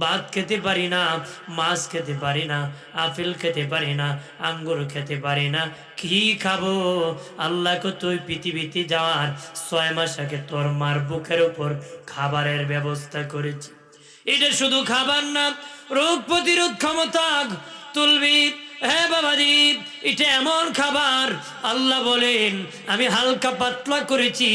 ভাত খেতে পারি না, মাছ খেতে পারি না, আপেল খেতে পারি না, আঙ্গুর খেতে পারি না, কি খাবো? আল্লাহকে তুই পৃথিবীতে যাওয়ার 6 মাস আগে তোর মার বুকের উপর খাবারের ব্যবস্থা করেছি। এটা শুধু খাবার না, রোগ প্রতিরোধ ক্ষমতা তুলবি। হ্যাঁ বাবাজি, এটা এমন খাবার আল্লাহ বলেন আমি হালকা পাতলা করেছি,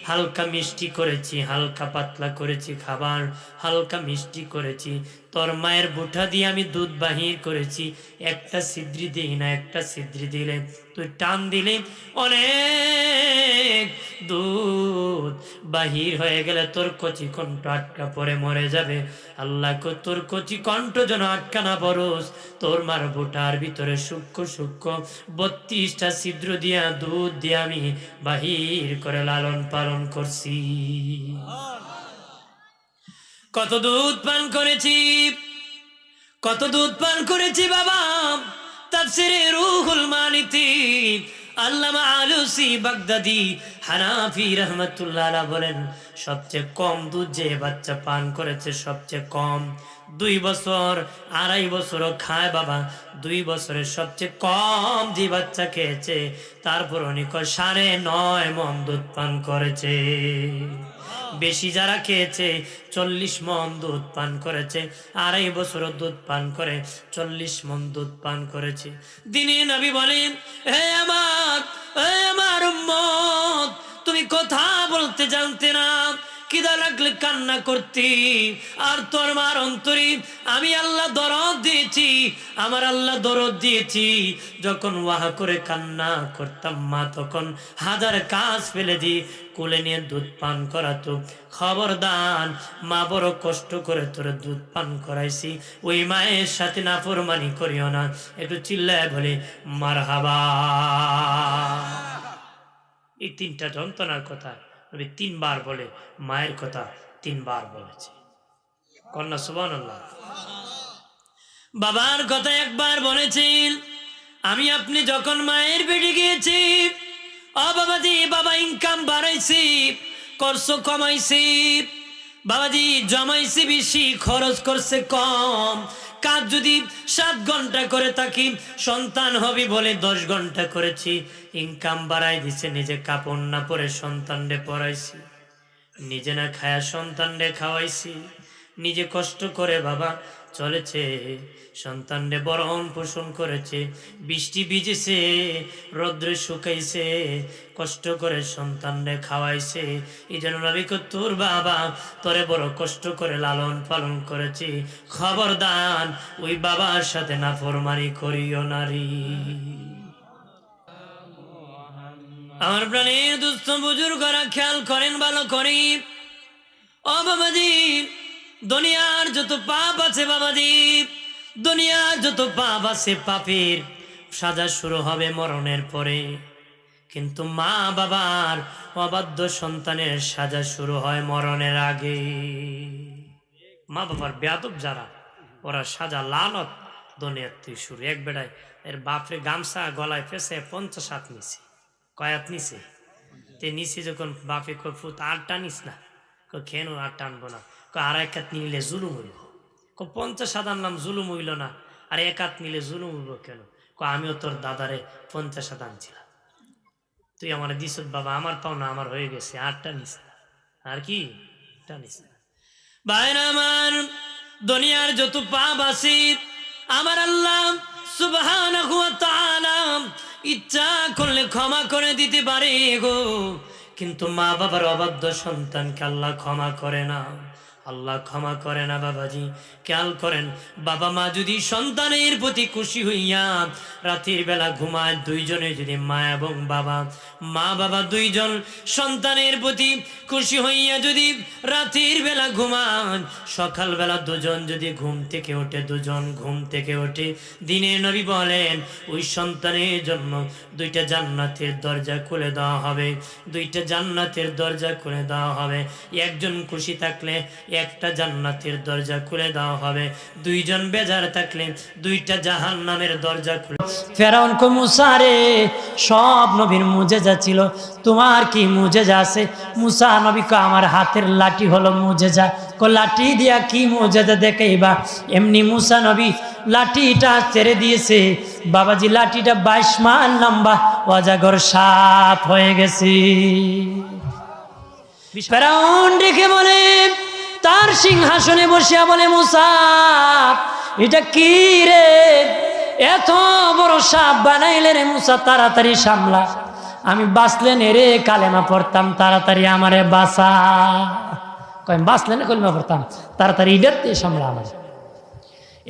হালকা মিষ্টি করেছি, হালকা পাতলা করেছি খাবার, হালকা মিষ্টি করেছি। তোর মায়ের বুঠা দিয়ে আমি দুধ বাহির করেছি, একটা ছিদ্রি দিই না, একটা ছিদ্রি দিলে তুই টান দিলে অনেক দুধ বাহির হয়ে গেলে তোর কচি কণ্ঠ আটকা পরে মরে যাবে। আল্লাহ তোর কচি কণ্ঠ যেন আটকা না পড়োস, তোর মার বুটার ভিতরে সূক্ষ্ম সূক্ষ্ম 32টা ছিদ্র দিয়া দুধ দিয়ে আমি বাহির করে লালন পালন করছি। কত দুধ পান করেছি, কত দুধ পান করেছি বাবা। তাফসিরে রুহুল মানিতে আল্লামা আলুসি বাগদাদি হানাফি রহমাতুল্লাহ আলাইহি বলেন সবচেয়ে কম দুধ যে বাচ্চা পান করেছে, সবচেয়ে কম 2 বছর 2.5 বছরও খায় বাবা, 2 বছরের সবচেয়ে কম যে বাচ্চা খেয়েছে তারপর উনি 9.5 মণ দুধ পান করেছে। বেশি যারা খেয়েছে 40 মণ দুধ পান করেছে, 2.5 বছর দুধ পান করে 40 মণ দুধ পান করেছে। দিনে নবী বলেন হে আমার উম্মত, তুমি কথা বলতে জানতে না, কিদা লাগলে কান্না করতি, আর তোর মার অন্তরে আমি আল্লাহ দরদ দিয়েছি, আমার আল্লাহ দরদ দিয়েছি। যখন ওয়াহা করে কান্না করতাম মা তখন 1000 কাজ ফেলে দি কোলে নিয়ে দুধ পান করাতো। খবরদার, মা বড় কষ্ট করে তোর দুধ পান করাইছি, ওই মায়ের সাথে নাফরমানি করিও না। একটু চিল্লায় বলে মারহাবা। এই 3টা যন্ত্রণার কথা নবী 3 বার বলে, মায়ের কথা 3 বার বলেছে। কন্যা সুবহানাল্লাহ। বাবার কথা 1 বার বলেছেন। আমি আপনি যখন মায়ের পেটে গিয়েছি, ও বাবাজি, বাবা ইনকাম বাড়াইছি, খরচ কমাইছি, বাবাজি জমাইছি বেশি, খরচ করছে কম। কাজ যদি 7 ঘন্টা করে থাকি, সন্তান হবে বলে 10 ঘন্টা করেছি। ইনকাম বাড়াই দিছে, নিজে কাপড় না পরে সন্তানরে পড়াইছি, নিজে না খায়া সন্তানরে খাওয়াইছি, নিজে কষ্ট করে বাবা চলেছে, সন্তানরে বরণ পোষণ করেছে, বৃষ্টি ভিজেছে, রৌদ্রে শুকাইছে, কষ্ট করে সন্তানরে খাওয়াইছে। এই জন্য নবী কো তোর বাবা তোরে বড় কষ্ট করে লালন পালন করেছি, খবরদার ওই বাবার সাথে নাফরমানি করিও নারী। আমার প্রাণের দুস্থ বুজুর্গরা খেয়াল করেন ভালো করি। ও বাবাজি, দুনিয়ার যত পাপ আছে বাবাজি, দুনিয়ার যত পাপ আছে, পাপের সাজা শুরু হবে মরণের পরে, কিন্তু মা বাবার অবাধ্য সন্তানের সাজা শুরু হয় মরণের আগে। মা বাবার বেয়াদব যারা, ওরা সাজা লানত দুনিয়ার থেকে শুরু। এক বেড়ায় এর বাপরে গামছা গলায় ফেসে 50 হাত নিছে, কয়াত নিছে, তে নিচে যখন বাপে কয় ফুত 8টা নিস না, কেন 8 টানবো না, 2.5 হাত নিলে জুলুম হইব, 50 হাত আনলাম জুলুম হইল না, আর 1 হাত নিলে জুলুম হইব কেন? আমিও তোর দাদারে 50 হাত আনছিলাম, তুই আমার দিস বাবা, আমার পাওনা আমার হয়ে গেছে, 8টা নিস না, আর কি নিস না। ভাইরা আমার, দুনিয়ার যত পাপ আছে আমার আল্লাহ সুবহানাহু ওয়া তাআলা ইচ্ছা করলে ক্ষমা করে দিতে পারে গো, কিন্তু মা বাবার অবাধ্য সন্তানকে আল্লাহ ক্ষমা করে না, আল্লাহ ক্ষমা করে না। বাবাজি খেয়াল করেন, বাবা মা যদি সন্তানের প্রতি খুশি হইয়া রাতের বেলা ঘুমায়, 2 জনে যদি মা এবং বাবা, মা বাবা 2 জন সন্তানের প্রতি খুশি হইয়া যদি রাতের বেলা ঘুমান, সকাল বেলা 2 জন যদি ঘুম থেকে ওঠে, 2 জন ঘুম থেকে ওঠে, দিনের নবী বলেন ওই সন্তানের জন্য 2টা জান্নাতের দরজা খুলে দেওয়া হবে, 2টা জান্নাতের দরজা খুলে দেওয়া হবে। একজন খুশি থাকলে একটা জান্নাতের দরজা খুলে দেওয়া হবে, দুইজন বেজার থাকলে দুইটা জাহান্নামের দরজা খুলে। ফেরাউন কো মুসা রে, সব নবীর মুজেজা ছিল, তোমার কি মুজেজা আছে? মুসা নবী কো আমার হাতের লাঠি হলো মুজেজা। কো লাঠি দিয়া কি মুজেজা দেখাইবা? এমনি মুসা নবী লাঠিটা ছেড়ে দিয়েছে, বাবাজি লাঠিটা 22 মাইল লম্বা, অজাগর সাপ হয়ে গেছে। ফেরাউন ডেকে বলে, তার সিংহাসনে বসিয়া বলে, মুসা এটা কি রে, এত বড় সাপ বানাইলে রে মুসা, তাড়াতাড়ি সামলা, আমি বাঁচলে নে রে, কালেমা পড়তাম, তাড়াতাড়ি আমারে বাঁচা। কয় বাঁচলে না কলেমা পড়তাম, তাড়াতাড়ি ইডাতে সামলা আমার।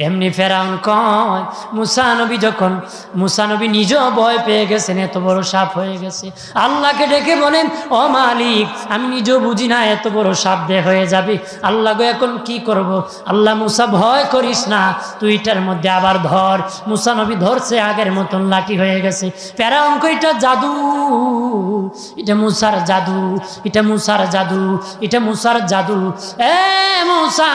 এমনি ফেরাউন কয়, মুসা নবী যখন, মুসা নবী নিজেও ভয় পেয়ে গেছেন, এত বড় সাপ হয়ে গেছে, আল্লাহকে ডেকে বলেন, ও মালিক আমি নিজেও বুঝি না এত বড় সাপ বের হয়ে যাবে, আল্লাহ গো এখন কি করব? আল্লাহ, মুসা ভয় করিস না, তুই এটার মধ্যে আবার ধর। মুসা নবী ধরছে, আগের মতন লাঠি হয়ে গেছে। ফেরাউন কয়, এটা জাদু, এটা মুসার জাদু, এটা মুসার জাদু, এটা মুসার জাদু। এ মুসা,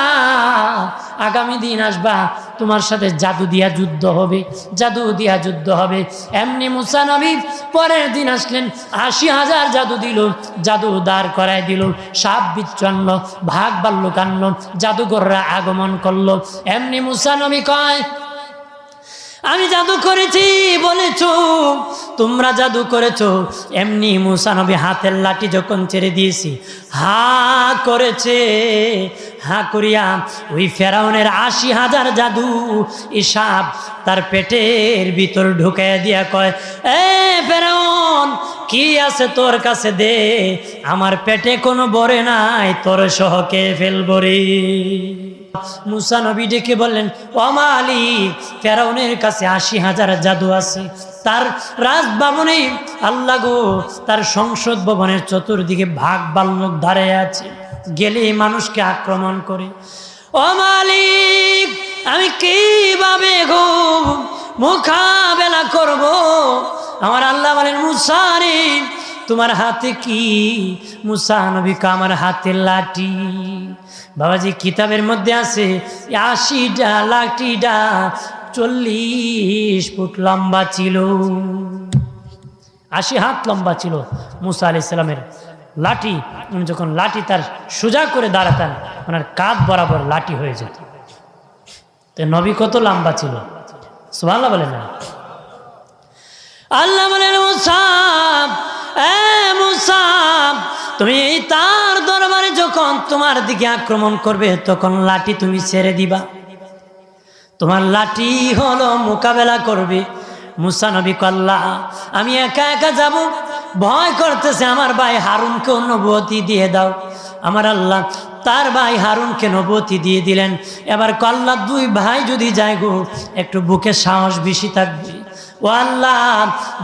আগামী দিন আসবা, তোমার সাথে জাদু দিয়া যুদ্ধ হবে, জাদু দিয়া যুদ্ধ হবে। এমনি মুসা নবী পরের দিন আসলেন, 80,000 জাদু দিল, জাদু দাঁড় করায় দিল, সাপ বিচ্ছন্ন, ভাগ ভাল্লুক আনলো, জাদুঘররা আগমন করলো। এমনি মুসা নবী কয়, আমি জাদু করেছি বলেছো, তোমরা জাদু করেছো। এমনি মুসা নবী হাতের লাঠি যখন ছেড়ে দিয়েছি, হা করেছে, হা করিয়া ওই ফেরাউনের 80,000 জাদু এই সাপ তার পেটের ভিতর ঢুকাইয়া দিয়া কয়, এ ফেরাউন কি আছে তোর কাছে দে, আমার পেটে কোনো বরে নাই, তোর সহকে ফেলবো রে। মুসা নবী ডেকে বললেন, ও মালিক, ফেরাউনের কাছে 80,000 জাদু আছে, তার রাজভবনে, আল্লাহ গো, তার সংসদ ভবনের চতুর্দিকে ভাগ ভাল্লুক দাঁড়িয়ে আছে, গেলে মানুষকে আক্রমণ করে। ও মালিক, আমি কিভাবে গো মোকাবেলা করব? আমার আল্লাহ বলেন, মুসা রে তোমার হাতে কি? মুসা নবী কা আমার হাতের লাঠি। বাবাজি কিতাবের মধ্যে আছে 80টা লাঠিটা 40 ফুট লম্বা ছিল, 80 হাত লম্বা ছিল মুসা আলাইহিস সালামের লাঠি। উনি যখন লাঠি তার সোজা করে দাঁড়াতেন, ওনার কাঁধ বরাবর লাঠি হয়ে যেত। তো নবী কত লম্বা ছিল, সুবহানাল্লাহ বলেন না? আল্লাহ বলেন, মুসা, এ মুসা, তুমি তার দরবারে যখন তোমার দিকে আক্রমণ করবে, তখন লাঠি তুমি ছেড়ে দিবা, তোমার লাঠি হলো মোকাবেলা করবে। মুসা নবী আল্লাহ, আমি একা একা যাব, ভয় করতেছে, আমার ভাই হারুনকে নবুয়তি দিয়ে দাও। আমার আল্লাহ তার ভাই হারুনকে নবুয়তি দিয়ে দিলেন। এবার আল্লাহ, 2 ভাই যদি যায় গো, একটু বুকে সাহস বেশি থাকবে। ও আল্লাহ,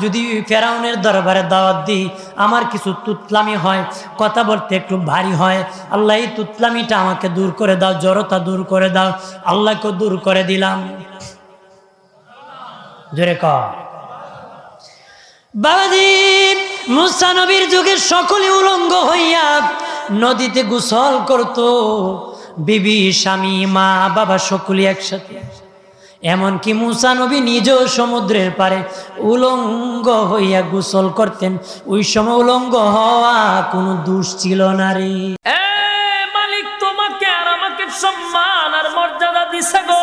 যদি ফেরাউনের দরবারে দাওয়াত দিই, আমার কিছু তুতলামি হয়, কথা বলতে একটু ভারী হয়, আল্লাহ এই তুতলামিটা আমাকে দূর করে দাও, জড়তা দূর করে দাও। আল্লাহকে দূর করে দিলাম। জোরে কর বাবাজি। মুসা নবীর যুগে সকলে উলঙ্গ হইয়া নদীতে গোসল করত, বিবি, স্বামী, মা, বাবা সকলে একসাথে। এমনকি মুসা নবী নিজেও সমুদ্রের পারে উলঙ্গ হইয়া গোসল করতেন। ওই সময় উলঙ্গ হওয়া কোনো দোষ ছিল না রে। মালিক তোমাকে আর আমাকে সম্মান আর মর্যাদা দিছে গো,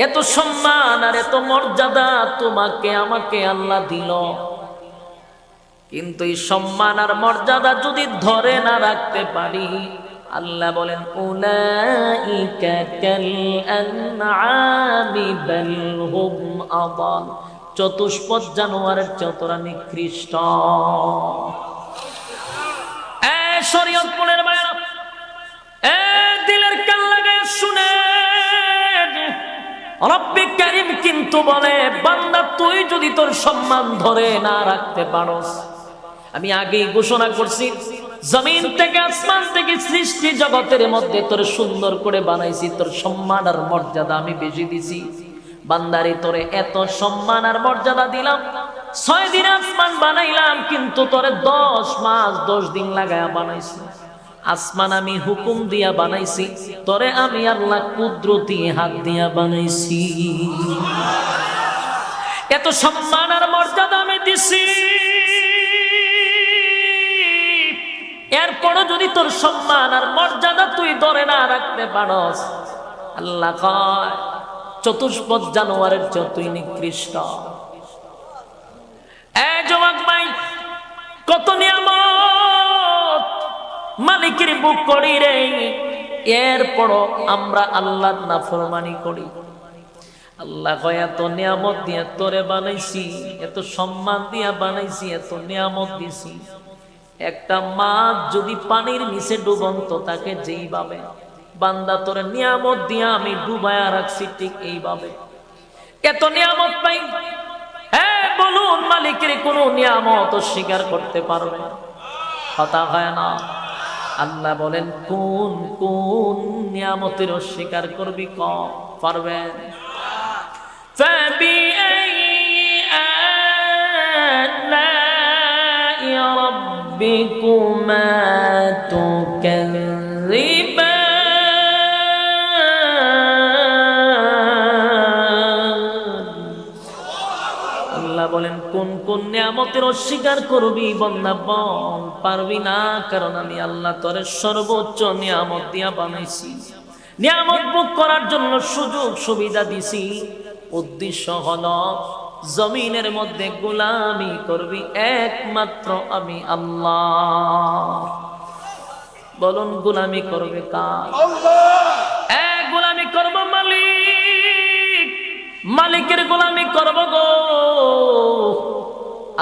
এত সম্মান আর এত মর্যাদা তোমাকে আমাকে আল্লাহ দিল, কিন্তু এই সম্মান আর মর্যাদা যদি ধরে না রাখতে পারি, আল্লাহ বলেন, উলাইকা কাল আনআমি বাল হুম আদাল, চতুষ্পদ জানোয়ারের চতরা নিকৃষ্ট। শরীয়তপুরের মায়েরা, দিলের কান লাগায় শুনেন, রব্বে কারীম কিন্তু বলে, বান্দা তুই যদি তোর সম্মান ধরে না রাখতে পারোস, আমি আগেই ঘোষণা করছি, জমিন থেকে আসমান থেকে সৃষ্টি জগতের মধ্যে তোর সুন্দর করে বানাইছি, তোর সম্মান আর মর্যাদা আমি বেশি দিছি। বান্দারে তোরে এত সম্মান আর মর্যাদা দিলাম, 6 দিন আসমান বানাইলাম, কিন্তু তোরে 10 মাস 10 দিন লাগায়া বানাইছি। আসমান আমি হুকুম দিয়া বানাইছি, তরে আমি আল্লাহ কুদরতি হাত দিয়া বানাইছি। এত সম্মান আর মর্যাদা আমি দিছি, এরপরও যদি তোর সম্মান আর মর্যাদা তুই ধরে না রাখতে পারস, আল্লাহ কয় চতুষ্পদ জানোয়ারের চেয়ে তুই নিকৃষ্ট। যুবক ভাই, কত নিয়ামত মালিকের বুক করি রে, এরপরও আমরা আল্লাহর নাফরমানি করি। আল্লাহ কয় এত নিয়ামত দিয়ে তোরে বানাইছি, এত সম্মান দিয়া বানাইছি, এত নিয়ামত দিছি, একটা মাছ যদি পানির নিচে ডুবন্ত তাকে যেইভাবে বান্দা তোরে নিয়ামত দিয়া আমি ডুবায়া রাখছি, ঠিক এইভাবে এত নিয়ামত পাই। হ্যাঁ বলুন, মালিকের কোন নিয়ামত অস্বীকার করতে পারবে? কথা হয় না। আল্লাহ বলেন কোন কোন নিয়ামতের অস্বীকার করবি, কম পারবেন? ربكما تكذبان আল্লাহ বলেন কোন কোন নিয়ামতের অস্বীকার করবি বান্দা, বল পারবি না, কারণ আমি আল্লাহ তোরে সর্বোচ্চ নিয়ামত দিয়া বানাইছি। নিয়ামত ভোগ করার জন্য সুযোগ সুবিধা দিছি, উদ্দেশ্য হলো জমিনের মধ্যে গোলামি করবি একমাত্র আমি আল্লাহ। বলুন গোলামি করবে কার? গোলামি করব মালিক, মালিকের গোলামি করব গো।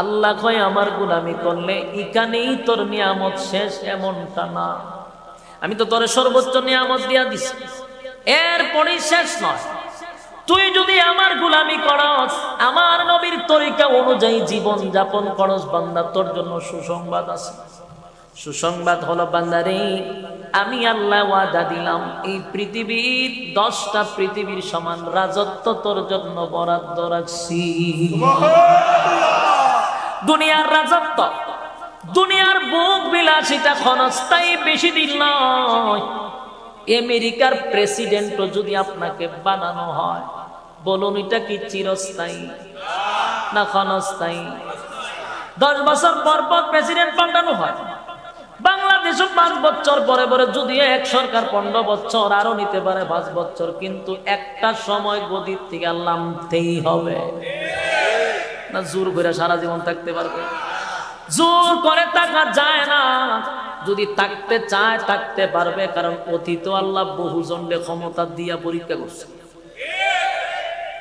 আল্লাহ কয় আমার গোলামি করলে এখানেই তোর নিয়ামত শেষ, এমনটা না। আমি তো তোর সর্বোচ্চ নিয়ামত দিয়া দিছি, এরপরেই শেষ নয়। তুই যদি আমার গোলামি করস, আমার নবীর তরিকা অনুযায়ী জীবন যাপন করস, বান্দা তোর জন্য সুসংবাদ আছে। সুসংবাদ হলো বান্দারে, আমি আল্লাহ ওয়াদা দিলাম এই পৃথিবীর 10টা পৃথিবীর সমান রাজত্ব তোর জন্য বরাদ্দ রাখছি। দুনিয়ার রাজত্ব, দুনিয়ার ভোগ বিলাসিতা ক্ষণস্থায়ী, বেশি দিন নয়। আমেরিকার প্রেসিডেন্টও যদি আপনাকে বানানো হয়, বলুন এটা কি চিরস্থায়ী না ক্ষণস্থায়ী? 10 বছর পর পর প্রেসিডেন্ট পাল্টানো হয়। বাংলাদেশও 5 বছর পরে পরে, যদিও এক সরকার 15 বছর আরো নিতে পারে 5 বছর, কিন্তু একটা সময় গদির থেকে নামতেই হবে। না জোর করে সারা জীবন থাকতে পারবে? জোর করে থাকা যায় না। যদি থাকতে চায় থাকতে পারবে, কারণ অতীত আল্লাহ বহুজনকে ক্ষমতা দিয়া পরীক্ষা করছে।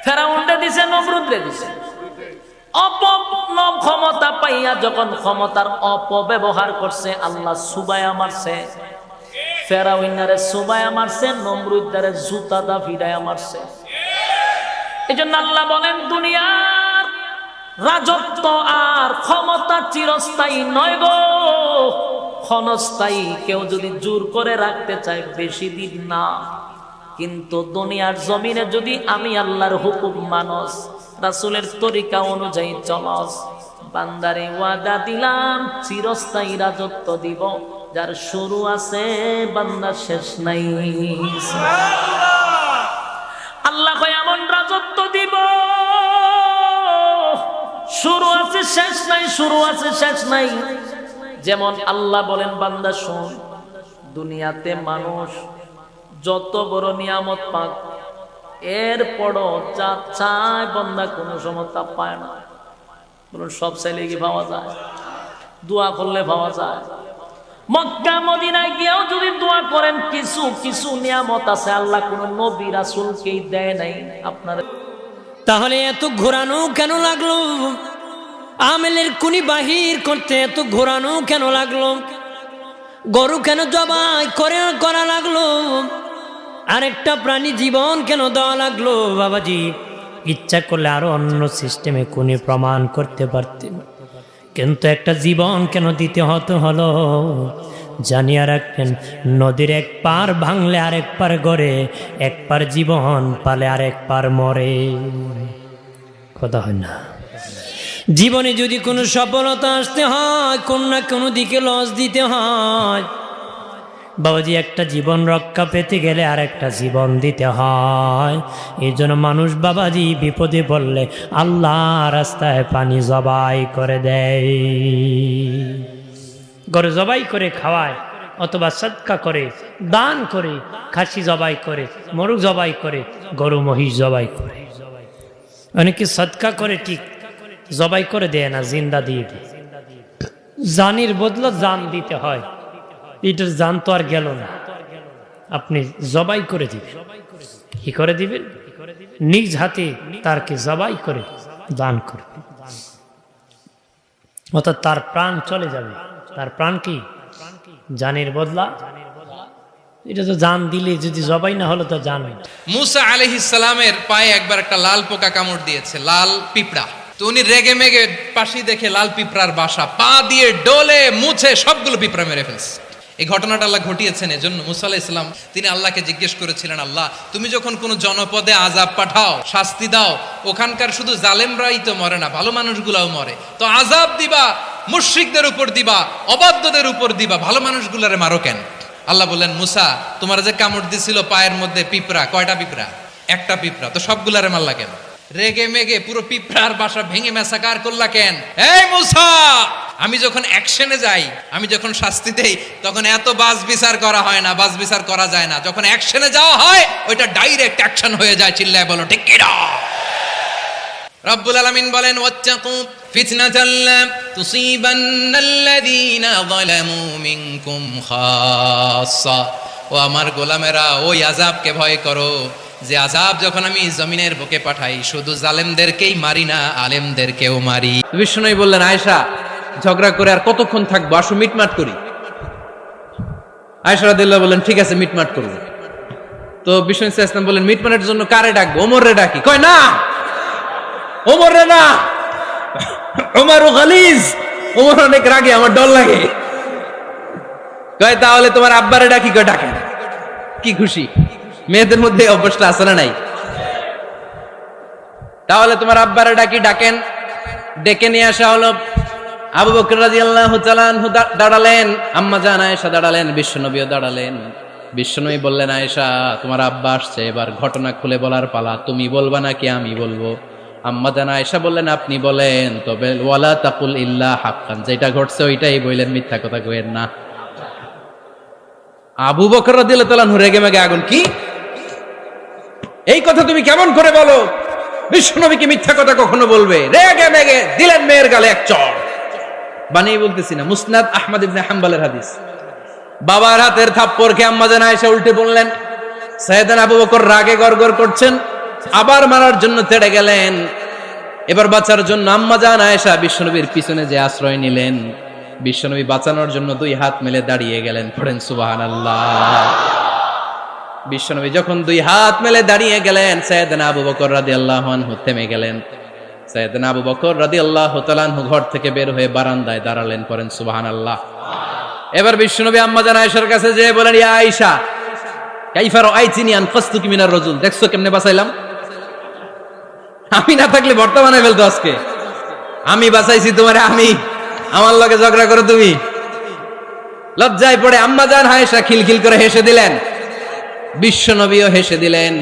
ফেরাউনরে দিছে, নমরুদরে দিছে। ক্ষমতা পাইয়া যখন ক্ষমতার অপব্যবহার করছে, আল্লাহ সুবায়া মারছে। ফেরাউনারে সুবায়া মারছে, নমরুদারে জুতা দা ফিরায়া মারছে। এই জন্য আল্লাহ বলেন দুনিয়ার রাজত্ব আর ক্ষমতা চিরস্থায়ী নয় গো, ক্ষণস্থায়ী। কেউ যদি জোর করে রাখতে চায় বেশি দিন না, কিন্তু দুনিয়ার জমিনে যদি আমি আল্লাহর হুকুম মানস, রাসূলের তরিকা অনুযায়ী চলস, বান্দারে ওয়াদা দিলাম চিরস্থায়ী রাজত্ব দিব, যার শুরু আছে বান্দা শেষ নাই। আল্লাহ কয় এমন রাজত্ব দিব, শুরু আছে শেষ নাই, শুরু আছে শেষ নাই। যেমন আল্লাহ বলেন বান্দা শোন, দুনিয়াতে মানুষ যত বড় নিয়ামত পাক, এরপরও যা চায় বান্দা কোনো সময় তা পায় না। বলুন সব চাইলে কি পাওয়া যায়? দোয়া করলে পাওয়া যায়। মক্কা মদিনায় গিয়েও যদি দোয়া করেন, কিছু কিছু নিয়ামত আছে আল্লাহ কোন নবী রাসূলকেই দেয় নাই আপনার। তাহলে এত ঘোরানো কেন লাগলো? আমেলের কুনি বাহির করতে এত ঘোরানো কেন লাগলো? গরু কেন জবাই করা লাগলো? আরেকটা প্রাণী জীবন কেন দেওয়া লাগলো? বাবাজি, ইচ্ছা করলে আরো অন্য সিস্টেমে কোনি প্রমাণ করতে পারতেন, কিন্তু একটা জীবন কেন দিতে হলো? জানিয়ে রাখবেন, নদীর এক পার ভাঙলে আরেক পার গড়ে, এক পার জীবন পালে আরেক পার মরে। কথা হয় না? জীবনে যদি কোনো সফলতা আসতে হয়, কোন না কোনো দিকে লস দিতে হয়। বাবাজি, একটা জীবন রক্ষা পেতে গেলে আর একটা জীবন দিতে হয়। এই জন্য মানুষ বাবাজি বিপদে পড়লে আল্লাহ রাস্তায় পানি জবাই করে দেয়, গরু জবাই করে খাওয়ায়, অথবা সদকা করে, দান করে, খাসি জবাই করে, মোরগ জবাই করে, গরু মহিষ জবাই করে। অনেকে সদকা করে ঠিক, জবাই করে দেয় না, জিন্দা দিয়ে দেয়। জানির বদলে জান দিতে হয়, এটার জান তো আর গেল না, আপনি জবাই করে দিবেন। কি করে দিবেন? নিজ হাতে তারকে জবাই করে দান করবে, অর্থাৎ তার প্রাণ চলে যাবে। তার প্রাণ কি? জানের বদলা। এটা তো জান দিলে, যদি জবাই না হলো তো জান। মুসা আলাইহিস সালামের পায়ে একবার একটা লাল পোকা কামড় দিয়েছে, লাল পিঁপড়া। তো উনি রেগে মেগে পাশি দেখে লাল পিঁপড়ার বাসা, পা দিয়ে ডলে মুছে সবগুলো পিঁপড়া মেরে ফেলছে। এই ঘটনাটা আল্লাহ ঘটিয়েছেন এজন্য মুসা আলাইহিস সালাম তিনি আল্লাহকে জিজ্ঞেস করেছিলেন, আল্লাহ তুমি যখন কোনো জনপদে আযাব পাঠাও, শাস্তি দাও, ওখানকার শুধু জালেমরাই তো মরে না, ভালো মানুষগুলাও মরে, তো আযাব দিবা মুশরিকদের উপর দিবা, অবাধ্যদের উপর দিবা, ভালো মানুষগুলারে মারো কেন? আল্লাহ বললেন, মুসা তোমার যে কামড় দিছিল পায়ের মধ্যে পিঁপড়া, কয়টা পিঁপড়া? একটা পিঁপড়া, তো সবগুলারে মারলা কেন? রেগে মেগে পুরো পিঁপড়ার বাসা ভেঙে মেসাকার করলা কেন? এই মুসা, আমি যখন অ্যাকশনে যাই, আমি যখন শাস্তি দেই, তখন এত বাস বিচার করা হয় না, বাস বিচার করা যায় না। যখন অ্যাকশনে যাওয়া হয়, ওইটা ডাইরেক্ট অ্যাকশন হয়ে যায়। চিল্লায় বলো ঠিক কি না? রব্বুল আলামিন বলেন, ওয়াত্তাকু ফিতনাতাল লা তুসিবান্নাল্লাযীনা যালামু মিনকুম খাসসা। ও আমার গোলামেরা, ওই আযাবকে ভয় করো যে আযাব যখন আমি জমিনের বুকে পাঠাই, শুধু জালেমদেরকেই মারি না, আলেমদেরকেও মারি। বিষ্ণুই বললেন, আয়েশা ঝগড়া করে আর কতক্ষণ থাকবো, আসো মিটমাট করি। আয়েশা রাদিয়াল্লাহু বললেন, ঠিক আছে মিটমাট করব। তো বিষ্ণু ইসলাম বললেন, মিটমাটের জন্য কারে ডাকবো? ওমরে ডাকি। কয় না, ওমর রে না, ওমর গালিজ, ওমর অনেক রাগে, আমার ডর লাগে। কয় তাহলে তোমার আব্বারে ডাকি। কয় ডাকেন। কি খুশি, মেয়েদের মধ্যে অভ্যাসটা আছে না নাই? তাহলে তোমার আব্বারে ডাকি, ডাকেন। ডেকে নিয়ে আসা হলো। আবু বকর রাদিয়াল্লাহু তাআলা আনহু দাঁড়ালেন, আম্মা জান আয়েশা দাঁড়ালেন, বিশ্বনবীও দাঁড়ালেন। বিশ্বনবী বললেন, আয়েশা তোমার আব্বা আসছে, এবার ঘটনা খুলে বলার পালা, তুমি বলবা নাকি আমি বলবো? আম্মা জান আয়েশা বললেন, আপনি বলেন, তবে ওয়ালা তাকুল ইল্লা হাক্কান, যেটা ঘটছে ওইটাই বললেন, মিথ্যা কথা কইেন না। আবু বকর রাদিয়াল্লাহু তাআলা আনহু রেগে মেগে আগুন। কি এই কথা তুমি কেমন করে বলো? বিশ্বনবী কি মিথ্যা কথা কখনো বলবে? রেগে মেগে দিলেন মেয়ের গালে এক চড়। বানিয়ে বলতেছি না, মুসনাদ আহমদ ইবনে হাম্বলের হাদিস। বাবার হাতের থাপ্পড়কে আম্মা জান আয়েশা উল্টে বললেন। সাইয়েদনা আবু বকর রাগে গড়গড় করছেন, আবার মারার জন্য তেড়ে গেলেন। এবার বাঁচার জন্য আম্মা জান আয়েশা বিশ্বনবীর পিছনে যে আশ্রয় নিলেন, বিশ্বনবী বাঁচানোর জন্য দুই হাত মেলে দাঁড়িয়ে গেলেন। পড়েন সুবহানাল্লাহ। বিশ্বনবী যখন দুই হাত মেলে দাঁড়িয়ে গেলেন, সাইয়েদনা আবু বকর রাদিয়াল্লাহু আনহু থেমে গেলেন। সাইয়েদনা আবু বকর রাদিয়াল্লাহু তাআলা আনহু ঘর থেকে বের হয়ে বারান্দায় দাঁড়ালেন। পড়েন সুবহানাল্লাহ। এবার বিশ্বনবী আম্মা জান আয়েশার কাছে যেয়ে বলেন, ইয়া আয়েশা কাইফা রাআইতিনি আনকাসতুকি মিনার রাজুল, দেখছো কেমনে বাঁচাইলাম? আমি না থাকলে বর্তমানে ফেলতো আজকে। আমি বাঁচাইছি তোমারে, আমি আমার লগে ঝগড়া করো তুমি। লজ্জায় পড়ে আম্মা জান আয়েশা খিলখিল করে হেসে দিলেন, বিশ্বনবীও হেসে দিলেন।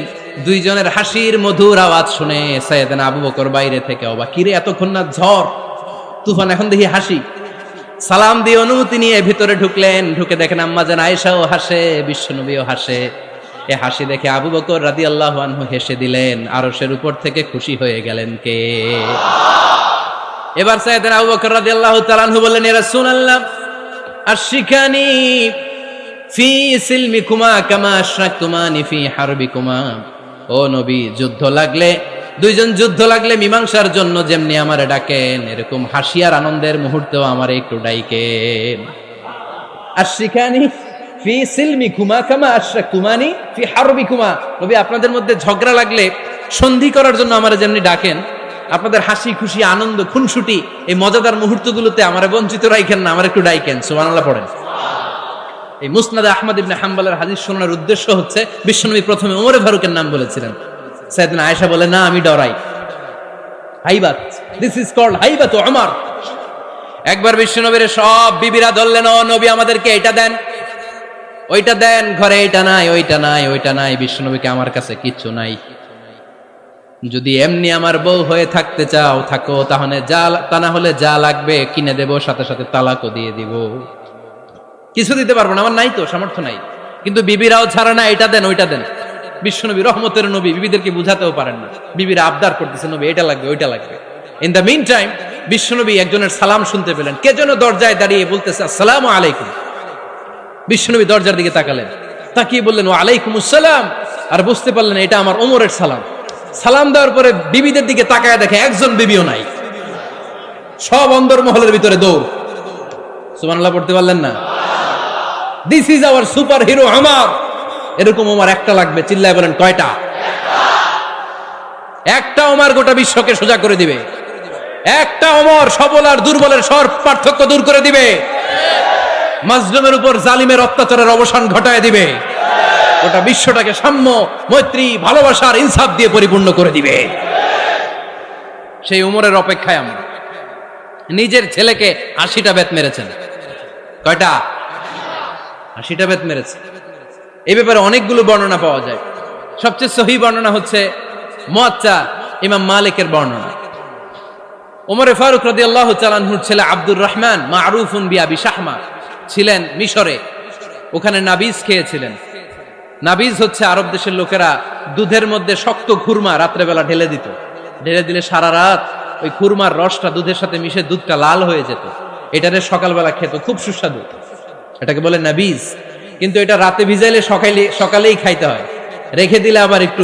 দুইজনের হাসির মধুর আওয়াজ শুনে সাইয়েদনা আবু বকর বাইরে থেকে অবাক, কিরে এতক্ষণ না ঝড় তুফান, এখন দেখি হাসি। সালাম দিয়ে অনুমতি নিয়ে ভিতরে ঢুকলেন। ঢুকে দেখেন আম্মা জান আয়েশাও হাসে, বিশ্বনবীও হাসে। এ হাসি দেখে আবু বকর রাদিয়াল্লাহু আনহু হেসে দিলেন। আরশের উপর থেকে খুশি হয়ে গেলেন কে? এবার সাইয়েদনা আবু বকর রাদিয়াল্লাহু তাআলা আনহু বললেন, ইয়া রাসূলুল্লাহ আশিকানি ফি সিলমিকুমা কামা আশরাকতুমানি ফি হারবিকুমা। ও নবী, যুদ্ধ লাগলে, দুইজন যুদ্ধ লাগলে মীমাংসার জন্য যেমনি আমারে ডাকেন, এরকম হাসি আর আনন্দের মুহূর্তেও আমারে একটু ডাইকেন। আশিকানি ফি সিলমিকুমা কামা আশরাকতুমানি ফি হারবিকুমা। নবী, আপনাদের মধ্যে ঝগড়া লাগলে সন্ধি করার জন্য আমারে যেমনি ডাকেন, আপনাদের হাসি খুশি আনন্দ খুনসুটি এই মজাদার মুহূর্তগুলোতে আমারে বঞ্চিত রাখেন না, আমার একটু ডাইকেন। সুবহানাল্লাহ পড়েন। এই মুসনাদ আহমদ ইবনে হাম্বলের হাদিস শোনার উদ্দেশ্য হচ্ছে, বিশ্বনবী প্রথমে ওমরে ফারুকের নাম বলেছিলেন। সাইয়েদনা আয়েশা বলে, না আমি ডরাই। হাইবাত, দিস ইজ কল্ড হাইবাত ওমর। একবার বিশ্বনবীর সব বিবিরা ধরলেন, ও নবী আমাদেরকে এটা দেন। ওইটা দেন, ঘরে এটা নাই, ওইটা নাই, ওইটা নাই। বিশ্বনবীকে আমার কাছে কিচ্ছু নাই, যদি এমনি আমার বউ হয়ে থাকতে চাও থাকো, তাহলে তা না হলে যা লাগবে কিনে দেব, সাথে সাথে তালাকও দিয়ে দিব। কিছু দিতে পারবো না, আমার নাই তো, সামর্থ্য নাই। কিন্তু বিবিরাও ছাড়া না, এটা দেন ওইটা দেন। বিশ্বনবী রহমতের নবী, বিবিদেরকে বুঝাতেও পারেন না, বিবিরা আবদার করতেছে নবী এটা লাগবে ওইটা লাগবে। ইন দ্য মিন টাইম বিশ্বনবী একজনের সালাম শুনতে পেলেন, কে যেন দরজায় দাঁড়িয়ে বলতেছে আসসালামু আলাইকুম। বিশ্বনবী দরজার দিকে তাকালেন, তাকিয়ে বললেন ওয়া আলাইকুম আসসালাম, আর বুঝতে পারলেন এটা আমার ওমরের সালাম। সালাম দেওয়ার পরে বিবিদের দিকে তাকায় দেখে একজন বিবিও নাই, সব অন্দরমহলের ভিতরে দৌড়। সুবহানাল্লাহ পড়তে পারলেন না? This is our super hero Omar. এরকম ওমর একটা লাগবে, চিল্লায় বলেন কয়টা? একটা ওমর গোটা বিশ্বকে সোজা করে দিবে। একটা ওমর সবল আর দুর্বলের সব পার্থক্য দূর করে দিবে। মাজলুমের উপর জালিমের অত্যাচারের অবসান ঘটায় দিবে। গোটা বিশ্বটাকে সাম্য, মৈত্রী, ভালোবাসার, ইনসাফ দিয়ে পরিপূর্ণ করে দিবে। সেই উমরের অপেক্ষায় আমরা। নিজের ছেলেকে 80টা বেত মেরেছেন। কয়টা? 80টা বেত মেরেছে। এই ব্যাপারে অনেকগুলো বর্ণনা পাওয়া যায়। সবচেয়ে সহি বর্ণনা হচ্ছে মুয়াত্তা ইমাম মালিকের বর্ণনা। ওমরে ফারুক রাদিয়াল্লাহু তাআলা আনহুর ছেলে আব্দুর রহমান মারুফুন বিআবি শাহমা ছিলেন মিশরে, ওখানে নাবিজ খেয়েছিলেন। নাবিজ হচ্ছে আরব দেশের লোকেরা দুধের মধ্যে শক্ত খুরমা রাত্রেবেলা ঢেলে দিত, ঢেলে দিলে সারা রাত ওই খুরমার রসটা দুধের সাথে মিশে দুধটা লাল হয়ে যেত। এটারে সকালবেলা খেত, খুব সুস্বাদু, এটাকে বলে নাবিজ। কিন্তু এটা রাতে ভিজাইলে সকালেই খাইতে হয়, রেখে দিলে আবার একটু